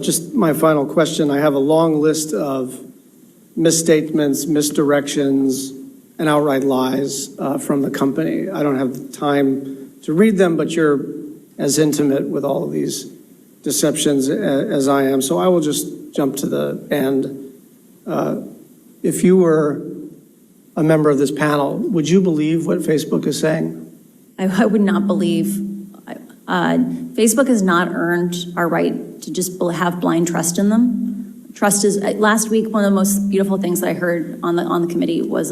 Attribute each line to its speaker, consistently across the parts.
Speaker 1: Just my final question. I have a long list of misstatements, misdirections, and outright lies from the company. I don't have the time to read them, but you're as intimate with all of these deceptions as I am. So I will just jump to the end. If you were a member of this panel, would you believe what Facebook is saying?
Speaker 2: I would not believe. Facebook has not earned our right to just have blind trust in them. Trust is, last week, one of the most beautiful things that I heard on the committee was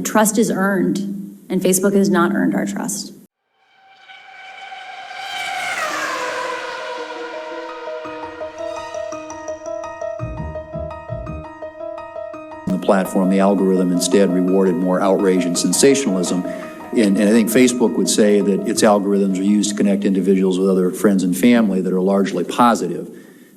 Speaker 2: trust is earned, and Facebook has not earned our trust.
Speaker 3: The platform, the algorithm instead rewarded more outrage and sensationalism. And I think Facebook would say that its algorithms are used to connect individuals with other friends and family that are largely positive.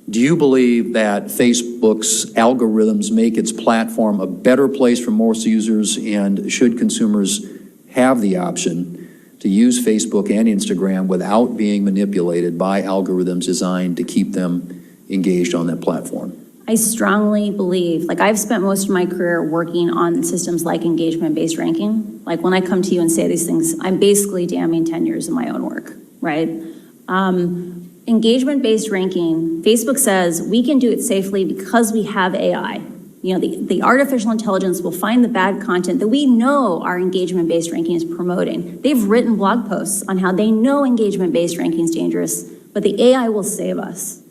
Speaker 3: Do you believe that Facebook's algorithms make its platform a better place for most users, and should consumers have the option to use Facebook and Instagram without being manipulated by algorithms designed to keep them engaged on that platform?
Speaker 2: I strongly believe, like I've spent most of my career working on systems like engagement-based ranking. Like when I come to you and say these things, I'm basically damning 10 years of my own work, right? Engagement-based ranking, Facebook says we can do it safely because we have AI. You know, the artificial intelligence will find the bad content that we know our engagement-based ranking is promoting. They've written blog posts on how they know engagement-based ranking is dangerous, but the AI will save us.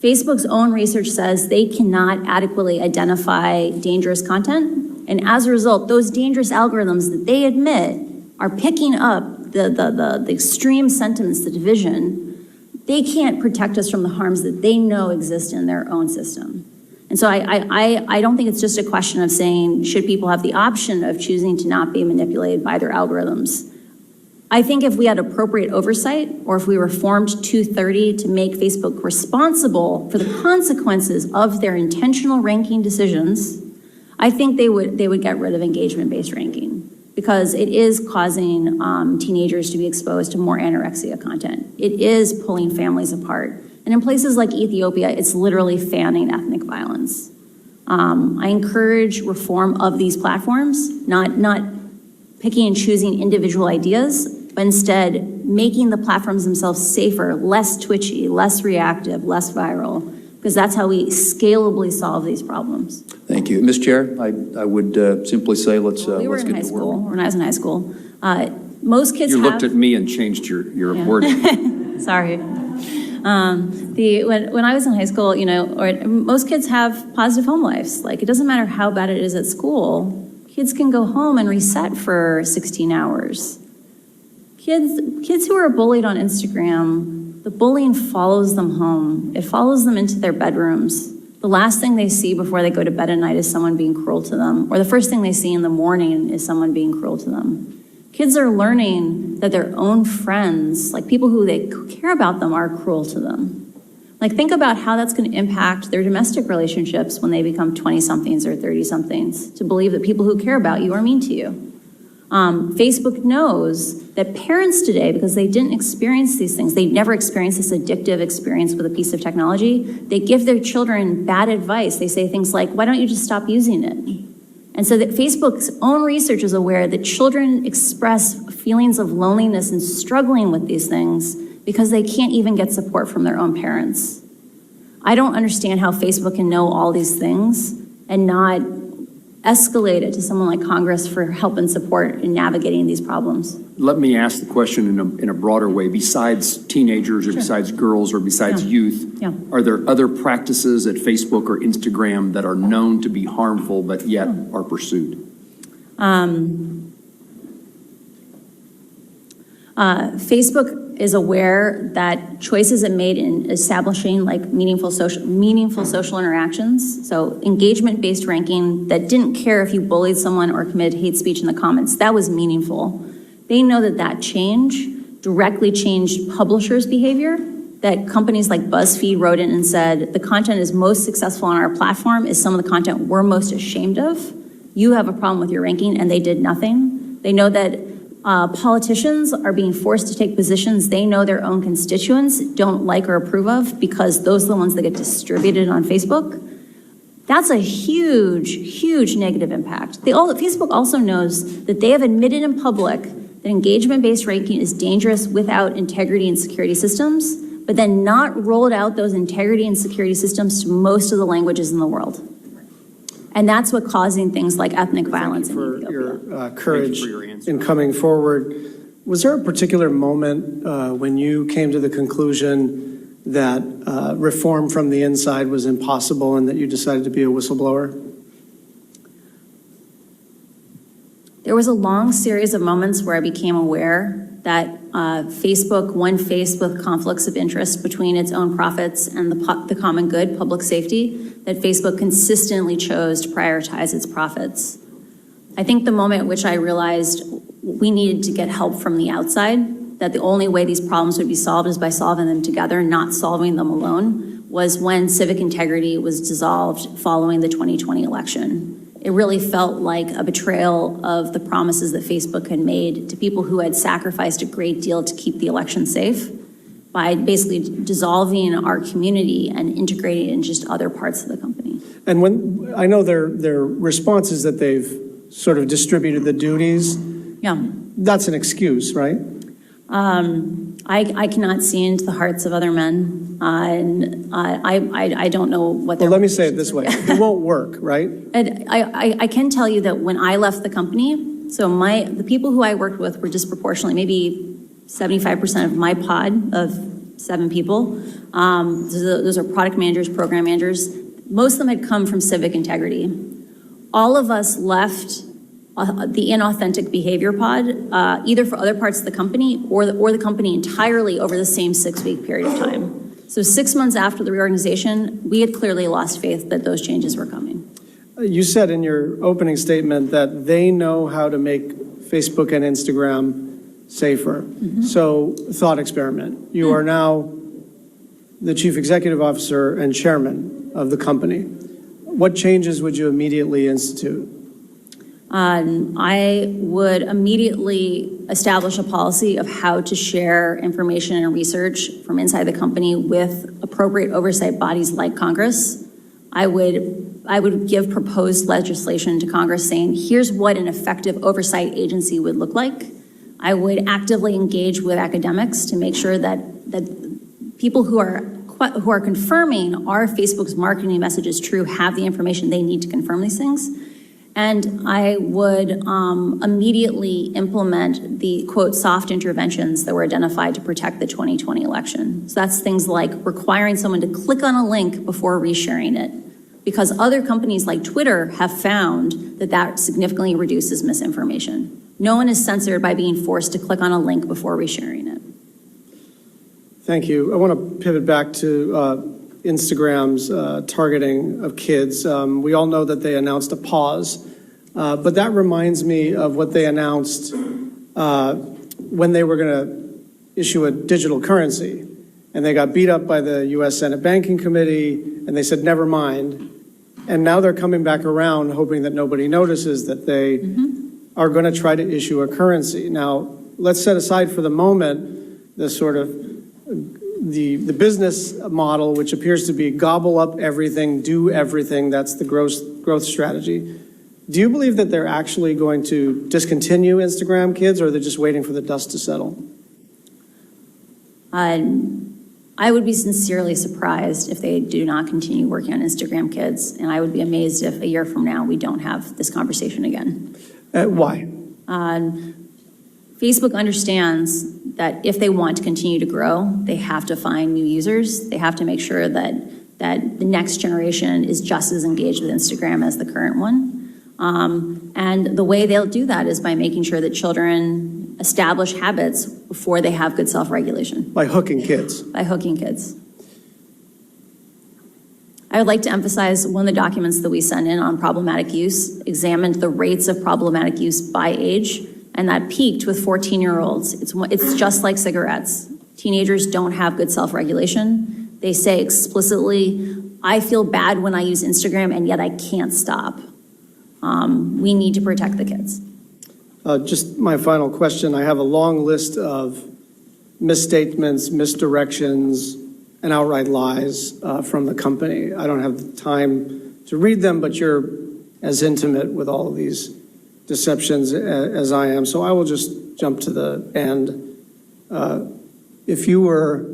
Speaker 2: Facebook's own research says they cannot adequately identify dangerous content, and as a result, those dangerous algorithms that they admit are picking up the extreme sentiments, the division. They can't protect us from the harms that they know exist in their own system. And so I don't think it's just a question of saying, should people have the option of choosing to not be manipulated by their algorithms? I think if we had appropriate oversight, or if we reformed 230 to make Facebook responsible for the consequences of their intentional ranking decisions, I think they would get rid of engagement-based ranking, because it is causing teenagers to be exposed to more anorexia content. It is pulling families apart. And in places like Ethiopia, it's literally fanning ethnic violence. I encourage reform of these platforms, not picking and choosing individual ideas, but instead making the platforms themselves safer, less twitchy, less reactive, less viral, because that's how we scalably solve these problems.
Speaker 3: Thank you. Ms. Chair, I would simply say let's get to work.
Speaker 2: We were in high school, when I was in high school. Most kids
Speaker 4: You looked at me and changed your wording.
Speaker 2: Sorry. When I was in high school, you know, most kids have positive home lives. Like, it doesn't matter how bad it is at school. Kids can go home and reset for 16 hours. Kids who are bullied on Instagram, the bullying follows them home. It follows them into their bedrooms. The last thing they see before they go to bed at night is someone being cruel to them, or the first thing they see in the morning is someone being cruel to them. Kids are learning that their own friends, like people who they care about them, are cruel to them. Like, think about how that's going to impact their domestic relationships when they become 20-somethings or 30-somethings, to believe that people who care about you are mean to you. Facebook knows that parents today, because they didn't experience these things, they never experienced this addictive experience with a piece of technology, they give their children bad advice. They say things like, why don't you just stop using it? And so that Facebook's own research is aware that children express feelings of loneliness and struggling with these things because they can't even get support from their own parents. I don't understand how Facebook can know all these things and not escalate it to someone like Congress for help and support in navigating these problems.
Speaker 4: Let me ask the question in a broader way. Besides teenagers, or besides girls, or besides youth, are there other practices at Facebook or Instagram that are known to be harmful but yet are pursued?
Speaker 2: Facebook is aware that choices it made in establishing like meaningful social interactions, so engagement-based ranking that didn't care if you bullied someone or committed hate speech in the comments, that was meaningful. They know that that change directly changed publishers' behavior, that companies like BuzzFeed wrote in and said, the content is most successful on our platform is some of the content we're most ashamed of. You have a problem with your ranking, and they did nothing. They know that Politicians are being forced to take positions they know their own constituents don't like or approve of because those are the ones that get distributed on Facebook. That's a huge, huge negative impact. Facebook also knows that they have admitted in public that engagement-based ranking is dangerous without integrity and security systems, but then not rolled out those integrity and security systems to most of the languages in the world. And that's what causing things like ethnic violence in Ethiopia.
Speaker 1: For your courage
Speaker 4: Thank you for your answer.
Speaker 1: in coming forward. Was there a particular moment when you came to the conclusion that reform from the inside was impossible and that you decided to be a whistleblower?
Speaker 2: There was a long series of moments where I became aware that Facebook, one faced with conflicts of interest between its own profits and the common good, public safety, that Facebook consistently chose to prioritize its profits. I think the moment at which I realized we needed to get help from the outside, that the only way these problems would be solved is by solving them together, not solving them alone, was when civic integrity was dissolved following the 2020 election. It really felt like a betrayal of the promises that Facebook had made to people who had sacrificed a great deal to keep the election safe by basically dissolving our community and integrating it in just other parts of the company.
Speaker 1: And when I know their response is that they've sort of distributed the duties.
Speaker 2: Yeah.
Speaker 1: That's an excuse, right?
Speaker 2: I cannot see into the hearts of other men, and I don't know what.
Speaker 1: Well, let me say it this way: it won't work, right?
Speaker 2: And I can tell you that when I left the company, so the people who I worked with were disproportionately, maybe 75% of my pod of 7 people. Those are product managers, program managers. Most of them had come from civic integrity. All of us left the inauthentic behavior pod, either for other parts of the company or the company entirely over the same 6-week period of time. So 6 months after the reorganization, we had clearly lost faith that those changes were coming.
Speaker 1: You said in your opening statement that they know how to make Facebook and Instagram safer.
Speaker 2: Mm-hmm.
Speaker 1: So, thought experiment. You are now the chief executive officer and chairman of the company. What changes would you immediately institute?
Speaker 2: I would immediately establish a policy of how to share information and research from inside the company with appropriate oversight bodies like Congress. I would give proposed legislation to Congress saying, here's what an effective oversight agency would look like. I would actively engage with academics to make sure that people who are confirming are Facebook's marketing message is true have the information they need to confirm these things. And I would immediately implement the, quote, soft interventions that were identified to protect the 2020 election. So that's things like requiring someone to click on a link before resharing it, because other companies like Twitter have found that significantly reduces misinformation. No one is censored by being forced to click on a link before resharing it.
Speaker 1: Thank you. I want to pivot back to Instagram's targeting of kids. We all know that they announced a pause, but that reminds me of what they announced when they were going to issue a digital currency. And they got beat up by the U.S. Senate Banking Committee, and they said, never mind. And now they're coming back around, hoping that nobody notices that they are going to try to issue a currency. Now, let's set aside for the moment the sort of the business model, which appears to be gobble up everything, do everything. That's the growth strategy. Do you believe that they're actually going to discontinue Instagram Kids, or they're just waiting for the dust to settle?
Speaker 2: I would be sincerely surprised if they do not continue working on Instagram Kids, and I would be amazed if a year from now we don't have this conversation again.
Speaker 1: Why?
Speaker 2: Facebook understands that if they want to continue to grow, they have to find new users. They have to make sure that the next generation is just as engaged with Instagram as the current one. And the way they'll do that is by making sure that children establish habits before they have good self-regulation.
Speaker 1: By hooking kids.
Speaker 2: By hooking kids. I would like to emphasize one of the documents that we sent in on problematic use examined the rates of problematic use by age, and that peaked with 14-year-olds. It's just like cigarettes. Teenagers don't have good self-regulation. They say explicitly, I feel bad when I use Instagram, and yet I can't stop. We need to protect the kids.
Speaker 1: Just my final question. I have a long list of misstatements, misdirections, and outright lies from the company. I don't have the time to read them, but you're as intimate with all of these deceptions as I am. So I will just jump to the end. If you were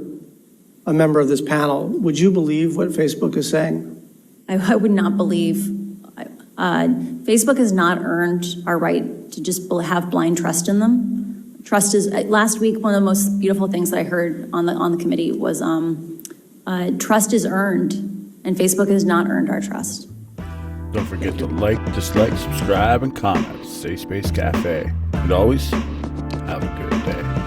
Speaker 1: a member of this panel, would you believe what Facebook is saying?
Speaker 2: I would not believe. Facebook has not earned our right to just have blind trust in them. Trust is, last week, one of the most beautiful things that I heard on the committee was trust is earned, and Facebook has not earned our trust.
Speaker 5: Don't forget to like, dislike, subscribe, and comment. Safe Space Cafe. And always, have a good day.